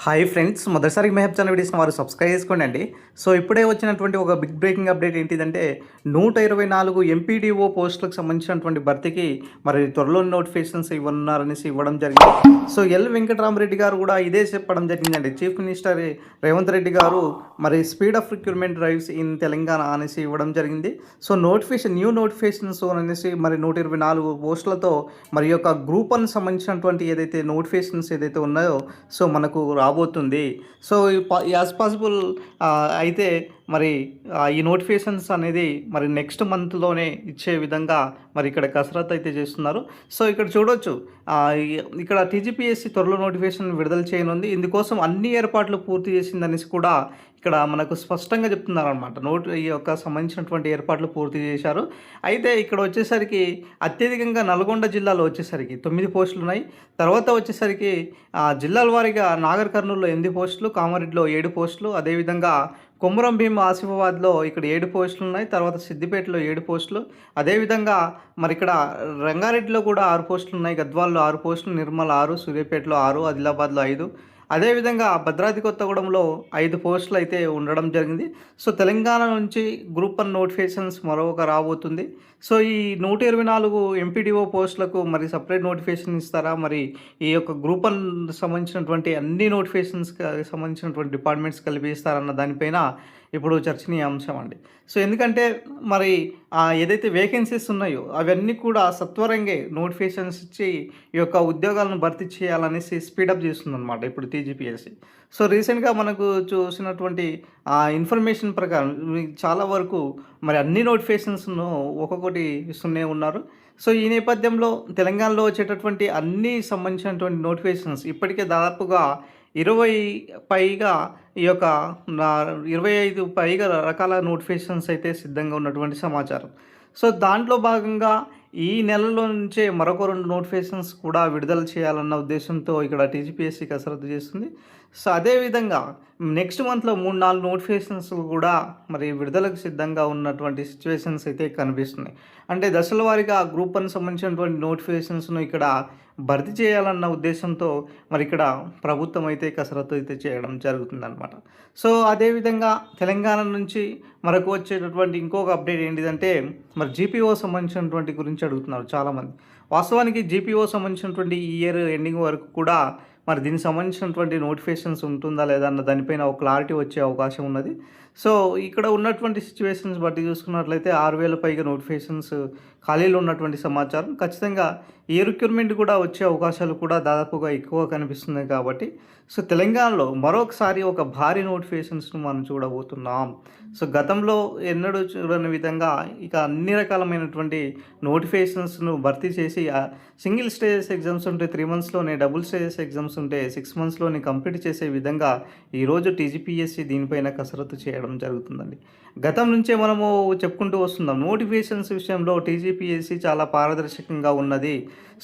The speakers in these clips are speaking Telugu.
హాయ్ ఫ్రెండ్స్, మొదటిసారి మెహబ్ ఛానల్ వీడియోస్ని వారు సబ్స్క్రైబ్ చేసుకోండి. సో ఇప్పుడే వచ్చినటువంటి ఒక బిగ్ బ్రేకింగ్ అప్డేట్ ఏంటిదంటే 124 ఎంపీడీఓ పోస్టులకు సంబంధించినటువంటి భర్తీకి మరి త్వరలో నోటిఫికేషన్స్ ఇవ్వడం జరిగింది. సో ఎల్ వెంకటరామరెడ్డి గారు కూడా ఇదే చెప్పడం జరిగిందండి. చీఫ్ మినిస్టర్ రేవంత్ రెడ్డి గారు మరి speed of recruitment drives in Telangana అనేసి ఇవ్వడం జరిగింది. సో న్యూ నోటిఫికేషన్స్ అనేసి మరి 124 పోస్టులతో మరి యొక్క గ్రూప్ 1 సంబంధించినటువంటి ఏదైతే నోటిఫికేషన్స్ ఏదైతే ఉన్నాయో సో మనకు రాబోతుంది. సో యాజ్ పాసిబుల్ అయితే మరి ఈ నోటిఫికేషన్స్ అనేది మరి నెక్స్ట్ మంత్లోనే ఇచ్చే విధంగా మరి ఇక్కడ కసరత్తు అయితే చేస్తున్నారు. సో ఇక్కడ చూడొచ్చు, ఇక్కడ టీజీపీఎస్సీ త్వరలో నోటిఫికేషన్ విడుదల చేయనుంది. ఇందుకోసం అన్ని ఏర్పాట్లు పూర్తి చేసిందనేసి కూడా ఇక్కడ మనకు స్పష్టంగా చెప్తున్నారనమాట. ఈ యొక్క సంబంధించినటువంటి ఏర్పాట్లు పూర్తి చేశారు. అయితే ఇక్కడ వచ్చేసరికి అత్యధికంగా నల్గొండ జిల్లాలో వచ్చేసరికి 9 పోస్టులు ఉన్నాయి. తర్వాత వచ్చేసరికి జిల్లాల వారీగా నాగర్ కర్నూలులో 8 పోస్టులు, కామారెడ్డిలో 7 పోస్టులు, అదేవిధంగా కొమురం భీం ఆసిఫాబాద్లో ఇక్కడ 7 పోస్టులు ఉన్నాయి. తర్వాత సిద్దిపేటలో 7 పోస్టులు, అదేవిధంగా మరి ఇక్కడ రంగారెడ్డిలో కూడా 6 పోస్టులు ఉన్నాయి. గద్వాల్లో 6 పోస్టులు, నిర్మల్ 6, సూర్యాపేటలో 6, ఆదిలాబాద్లో 5, అదేవిధంగా భద్రాద్రి కొత్తగూడెంలో 5 పోస్టులు అయితే ఉండడం జరిగింది. సో తెలంగాణ నుంచి గ్రూప్ 1 నోటిఫికేషన్స్ మరొక రాబోతుంది. సో ఈ 124 ఎంపీడీఓ పోస్టులకు మరి సపరేట్ నోటిఫికేషన్ ఇస్తారా, మరి ఈ యొక్క గ్రూప్ 1 సంబంధించినటువంటి అన్ని నోటిఫికేషన్స్కి సంబంధించినటువంటి డిపార్ట్మెంట్స్ కలిపి ఇస్తారన్న దానిపైన ఇప్పుడు చర్చనీయాంశం అండి. సో ఎందుకంటే మరి ఏదైతే వేకెన్సీస్ ఉన్నాయో అవన్నీ కూడా సత్వరంగా నోటిఫికేషన్స్ ఇచ్చి ఈ యొక్క ఉద్యోగాలను భర్తీ చేయాలనేసి స్పీడప్ చేస్తుందన్నమాట ఇప్పుడు టీజీపీఎస్సీ. సో రీసెంట్గా మనకు చూసినటువంటి ఇన్ఫర్మేషన్ ప్రకారం చాలా వరకు మరి అన్ని నోటిఫికేషన్స్ను ఒక్కొక్కటి ఇస్తూనే ఉన్నారు. సో ఈ నేపథ్యంలో తెలంగాణలో వచ్చేటటువంటి అన్ని సంబంధించినటువంటి నోటిఫికేషన్స్ ఇప్పటికే దాదాపుగా 20 పైగా ఈ యొక్క 25 పైగా రకాల నోటిఫికేషన్స్ అయితే సిద్ధంగా ఉన్నటువంటి సమాచారం. సో దాంట్లో భాగంగా ఈ నెలలో నుంచే మరొక 2 నోటిఫికేషన్స్ కూడా విడుదల చేయాలన్న ఉద్దేశంతో ఇక్కడ టీజీపీఎస్సీ కసరత్తు చేస్తుంది. సో అదేవిధంగా నెక్స్ట్ మంత్లో 3-4 నోటిఫికేషన్స్ కూడా మరి విడుదలకు సిద్ధంగా ఉన్నటువంటి సిచ్యువేషన్స్ అయితే కనిపిస్తున్నాయి. అంటే దశల వారీగా గ్రూప్ 1 సంబంధించినటువంటి నోటిఫికేషన్స్ను ఇక్కడ భర్తీ చేయాలన్న ఉద్దేశంతో మరి ఇక్కడ ప్రభుత్వం అయితే కసరత్తు అయితే చేయడం జరుగుతుందన్నమాట. సో అదేవిధంగా తెలంగాణ నుంచి మనకు వచ్చేటటువంటి ఇంకొక అప్డేట్ ఏంటిదంటే మరి జీపీఓ సంబంధించినటువంటి గురించి అడుగుతున్నారు చాలామంది. వాస్తవానికి జీపీఓ సంబంధించినటువంటి ఈ ఇయర్ ఎండింగ్ వరకు కూడా మరి దీనికి సంబంధించినటువంటి నోటిఫికేషన్స్ ఉంటుందా లేదా అన్న దానిపైన ఒక క్లారిటీ వచ్చే అవకాశం ఉన్నది. సో ఇక్కడ ఉన్నటువంటి సిచ్యువేషన్స్ బట్టి చూసుకున్నట్లయితే 6,000 పైగా నోటిఫికేషన్స్ ఖాళీలు ఉన్నటువంటి సమాచారం. ఖచ్చితంగా ఈ రిక్రూట్మెంట్ కూడా వచ్చే అవకాశాలు కూడా దాదాపుగా ఎక్కువ కనిపిస్తున్నాయి. కాబట్టి సో తెలంగాణలో మరొకసారి ఒక భారీ నోటిఫికేషన్స్ను మనం చూడబోతున్నాం. సో గతంలో ఎన్నడూ చూడని విధంగా ఇక అన్ని రకాలమైనటువంటి నోటిఫికేషన్స్ను భర్తీ చేసి సింగిల్ స్టేజెస్ ఎగ్జామ్స్ ఉంటే 3 మంత్స్లోనే, డబుల్ స్టేజెస్ ఎగ్జామ్స్ ఉంటే 6 మంత్స్లోనే కంప్లీట్ చేసే విధంగా ఈరోజు టీజీపీఎస్సీ దీనిపైన కసరత్తు చేయడం జరుగుతుందండి. గతం నుంచే మనము చెప్పుకుంటూ వస్తున్నాం, నోటిఫికేషన్స్ విషయంలో టీజీపీఎస్సీ చాలా పారదర్శకంగా ఉన్నది.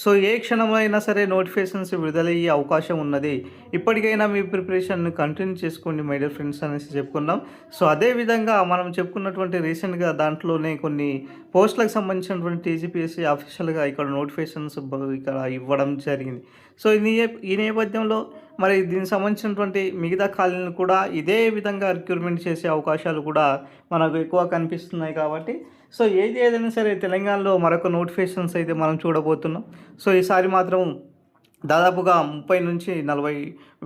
సో ఏ క్షణమైనా సరే నోటిఫికేషన్స్ విడుదలయ్యే అవకాశం ఉన్నది. ఇప్పటికైనా మీ ప్రిపరేషన్ కంటిన్యూ చేసుకోండి మై డియర్ ఫ్రెండ్స్ అనేసి చెప్పుకున్నాం. సో అదేవిధంగా మనం చెప్పుకున్నటువంటి రీసెంట్గా దాంట్లోనే కొన్ని పోస్టులకు సంబంధించినటువంటి టీజీపీఎస్సీ అఫీషియల్గా ఇక్కడ నోటిఫికేషన్స్ ఇక్కడ ఇవ్వడం జరిగింది. సో ఈ నేపథ్యంలో మరి దీనికి సంబంధించినటువంటి మిగతా ఖాళీలను కూడా ఇదే విధంగా రిక్రూట్మెంట్ చేసే అవకాశాలు కూడా మనకు ఎక్కువ కనిపిస్తున్నాయి. కాబట్టి సో ఏదైనా సరే తెలంగాణలో మరొక నోటిఫికేషన్స్ అయితే మనం చూడబోతున్నాం. సో ఈసారి మాత్రం దాదాపుగా 30 నుంచి 40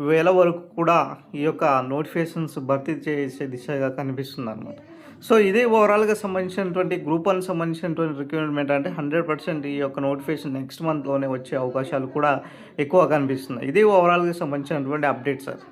వేల వరకు కూడా ఈ యొక్క నోటిఫికేషన్స్ భర్తీ చేసే దిశగా కనిపిస్తుంది అన్నమాట. సో ఇదే ఓవరాల్గా సంబంధించినటువంటి గ్రూప్ 1 సంబంధించినటువంటి రిక్రూట్మెంట్ అంటే 100% ఈ యొక్క నోటిఫికేషన్ నెక్స్ట్ మంత్లోనే వచ్చే అవకాశాలు కూడా ఎక్కువ కనిపిస్తున్నాయి. ఇదే ఓవరాల్గా సంబంధించినటువంటి అప్డేట్ సార్.